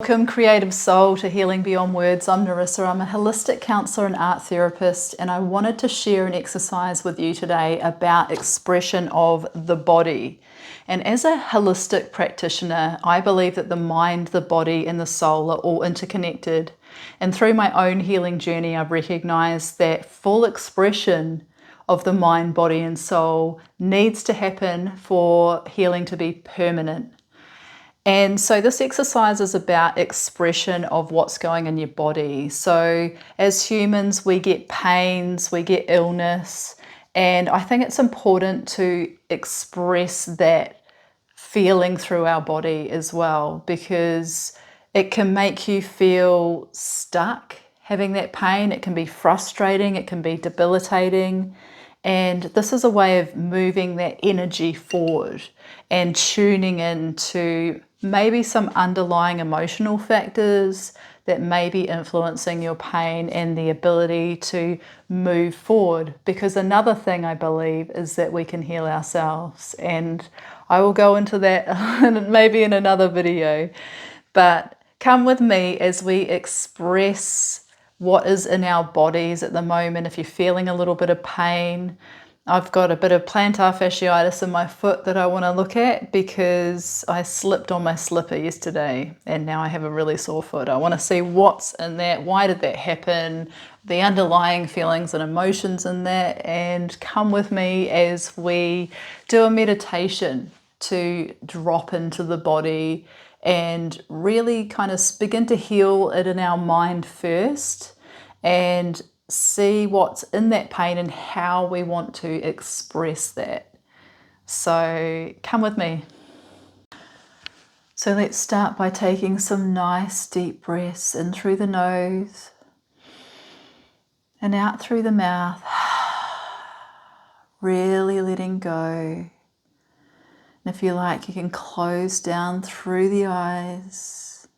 Welcome creative soul to Healing Beyond Words. I'm Narissa. I'm a holistic counsellor and art therapist, and I wanted to share an exercise with you today about expression of the body. And as a holistic practitioner, I believe that the mind, the body and the soul are all interconnected. And through my own healing journey, I've recognized that full expression of the mind, body and soul needs to happen for healing to be permanent. And so this exercise is about expression of what's going in your body. So as humans, we get pains, we get illness, and I think it's important to express that feeling through our body as well, because it can make you feel stuck having that pain. It can be frustrating, it can be debilitating. And this is a way of moving that energy forward and tuning into maybe some underlying emotional factors that may be influencing your pain and the ability to move forward. Because another thing I believe is that we can heal ourselves. And I will go into that maybe in another video. But come with me as we express what is in our bodies at the moment. If you're feeling a little bit of pain, I've got a bit of plantar fasciitis in my foot that I want to look at because I slipped on my slipper yesterday and now I have a really sore foot. I want to see what's in that, why did that happen, the underlying feelings and emotions in that, and come with me as we do a meditation to drop into the body and really kind of begin to heal it in our mind first and see what's in that pain and how we want to express that. So come with me. So let's start by taking some nice deep breaths in through the nose and out through the mouth, really letting go. And if you like, you can close down through the eyes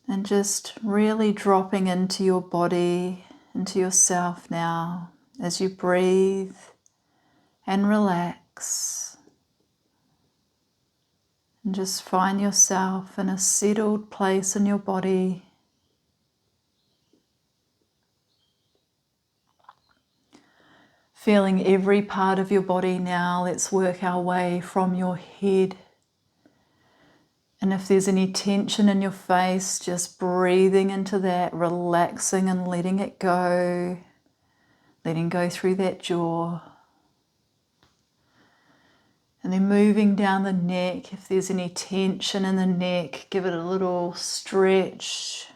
and just really dropping into your body, into yourself now as you breathe and relax. And just find yourself in a settled place in your body. Feeling every part of your body now. Let's work our way from your head. And if there's any tension in your face, just breathing into that, relaxing and letting it go. Letting go through that jaw. And then moving down the neck. If there's any tension in the neck, give it a little stretch.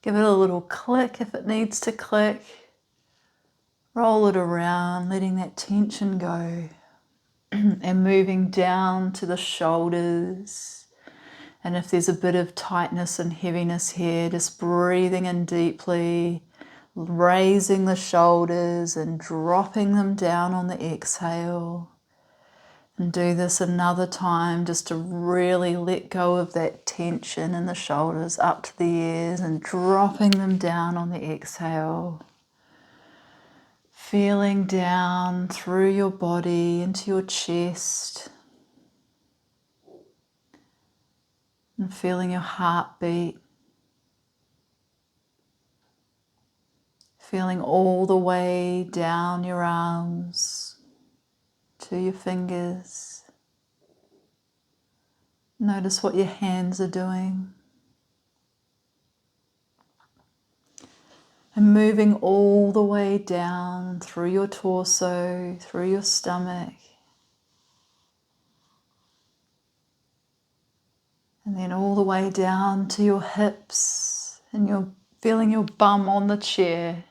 Give it a little click if it needs to click. Roll it around, letting that tension go. And moving down to the shoulders. And if there's a bit of tightness and heaviness here, just breathing in deeply, raising the shoulders and dropping them down on the exhale. And do this another time just to really let go of that tension in the shoulders up to the ears and dropping them down on the exhale. Feeling down through your body into your chest and feeling your heartbeat. Feeling all the way down your arms to your fingers. Notice what your hands are doing. And moving all the way down through your torso, through your stomach. And then all the way down to your hips. And you're feeling your bum on the chair.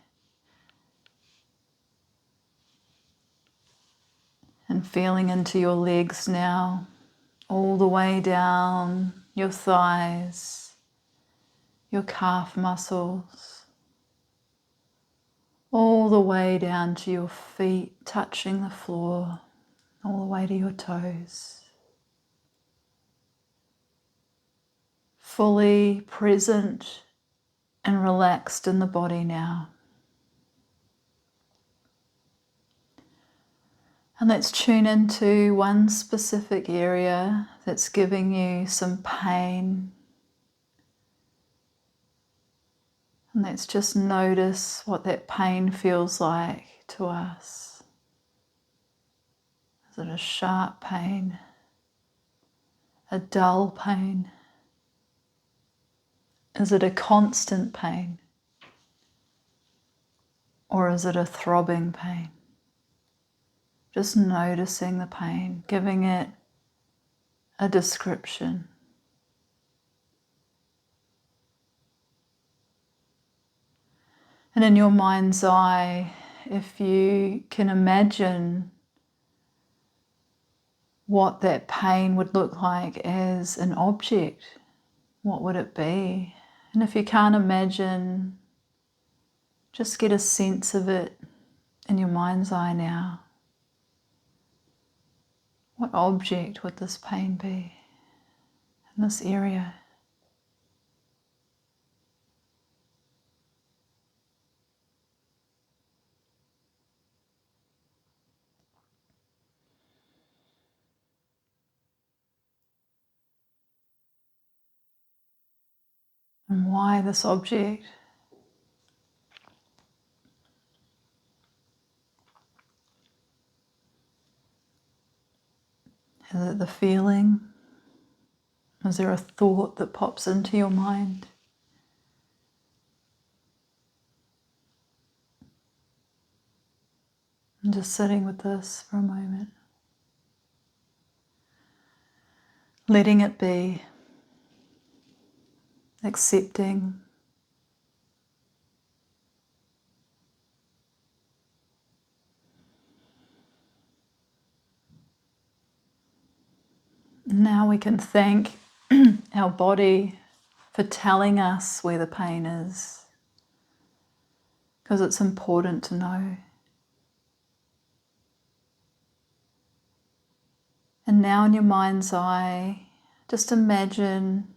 And feeling into your legs now. All the way down your thighs. Your calf muscles. All the way down to your feet, touching the floor, all the way to your toes. Fully present and relaxed in the body now. And let's tune into one specific area that's giving you some pain And let's just notice what that pain feels like to us. Is it a sharp pain? A dull pain? Is it a constant pain? Or is it a throbbing pain? Just noticing the pain, giving it a description. And in your mind's eye, if you can imagine what that pain would look like as an object, what would it be? And if you can't imagine, just get a sense of it in your mind's eye now. What object would this pain be in this area? And why this object? Is it the feeling? Is there a thought that pops into your mind? And just sitting with this for a moment. Letting it be. Accepting. Now we can thank our body for telling us where the pain is, because it's important to know. And now in your mind's eye, just imagine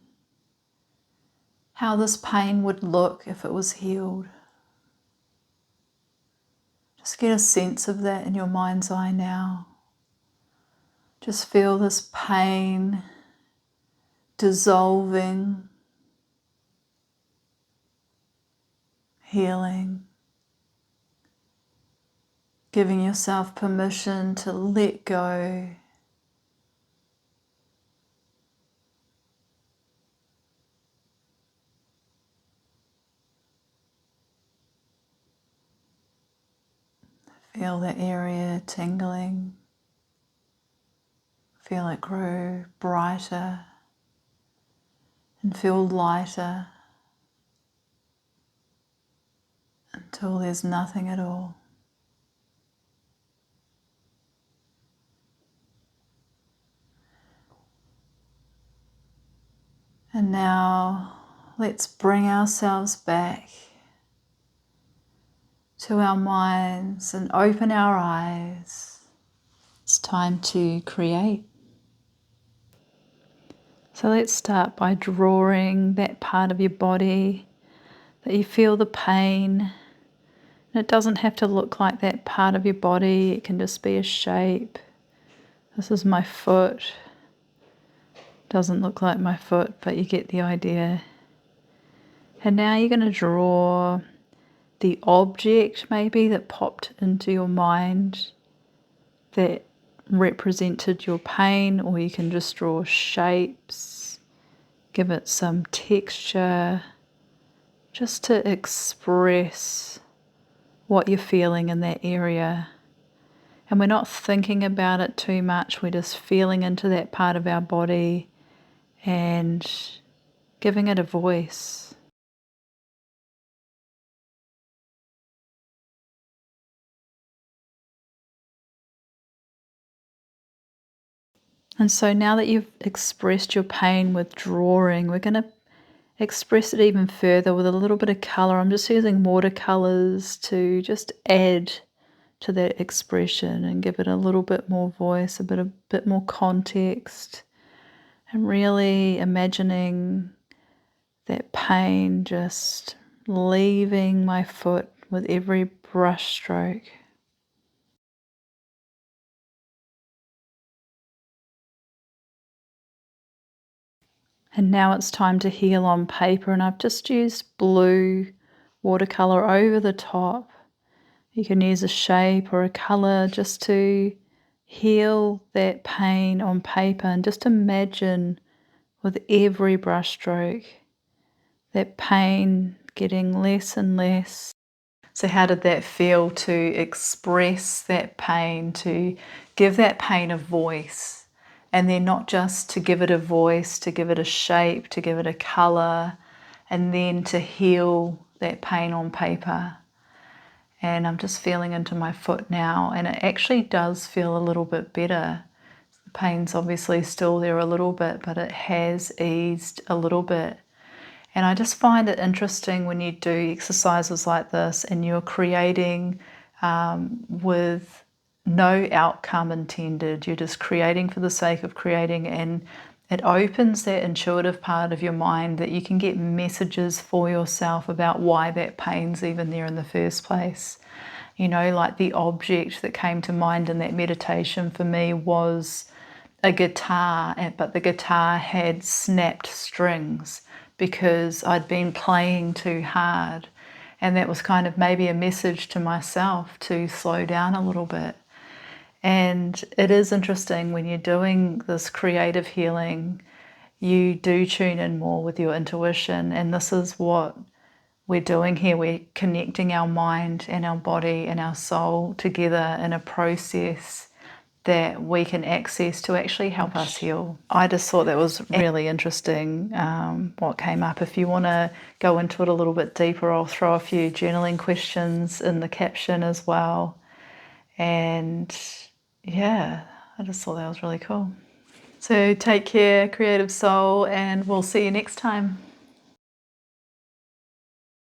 how this pain would look if it was healed. Just get a sense of that in your mind's eye now. Just feel this pain dissolving, healing, giving yourself permission to let go. Feel the area tingling. Feel it grow brighter and feel lighter until there's nothing at all. And now let's bring ourselves back to our minds and open our eyes. It's time to create. So let's start by drawing that part of your body that you feel the pain. And it doesn't have to look like that part of your body, it can just be a shape. This is my foot. Doesn't look like my foot, but you get the idea. And now you're going to draw the object maybe that popped into your mind that represented your pain, or you can just draw shapes, give it some texture, just to express what you're feeling in that area. And we're not thinking about it too much, we're just feeling into that part of our body and giving it a voice. And so now that you've expressed your pain with drawing, we're going to express it even further with a little bit of colour. I'm just using watercolors to just add to that expression and give it a little bit more voice, a bit more context, and really imagining that pain just leaving my foot with every brush stroke. And now it's time to heal on paper, and I've just used blue watercolor over the top. You can use a shape or a color just to heal that pain on paper, and just imagine with every brush stroke that pain getting less and less. So how did that feel to express that pain, to give that pain a voice? And then not just to give it a voice, to give it a shape, to give it a color, and then to heal that pain on paper. And I'm just feeling into my foot now, and it actually does feel a little bit better. The pain's obviously still there a little bit, but it has eased a little bit. And I just find it interesting when you do exercises like this and you're creating with no outcome intended. You're just creating for the sake of creating, and it opens that intuitive part of your mind that you can get messages for yourself about why that pain's even there in the first place. You know, like the object that came to mind in that meditation for me was a guitar, but the guitar had snapped strings because I'd been playing too hard. And that was kind of maybe a message to myself to slow down a little bit. And it is interesting when you're doing this creative healing, you do tune in more with your intuition. And this is what we're doing here. We're connecting our mind and our body and our soul together in a process that we can access to actually help us heal. I just thought that was really interesting what came up. If you want to go into it a little bit deeper, I'll throw a few journaling questions in the caption as well. And yeah, I just thought that was really cool. So take care, creative soul, and we'll see you next time.